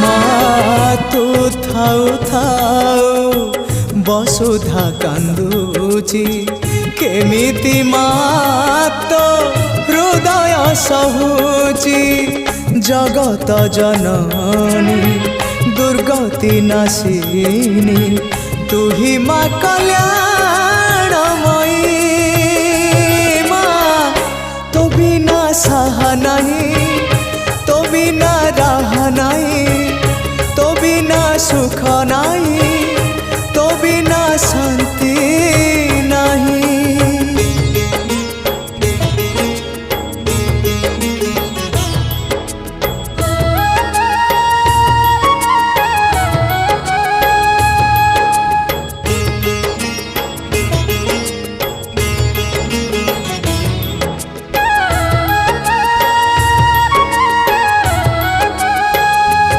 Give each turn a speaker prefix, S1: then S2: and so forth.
S1: মা তু থাউ থাউ বসুধা কান্দুচি কেমিতি মা তো হৃদয় সহুচি জগত জননী দুর্গতি নাশিনী তুহি মা কল্যাণময়ী মা তো বিনা সাহা নাহি তো বিনা রাহা নাহি তো বিনা সুখ না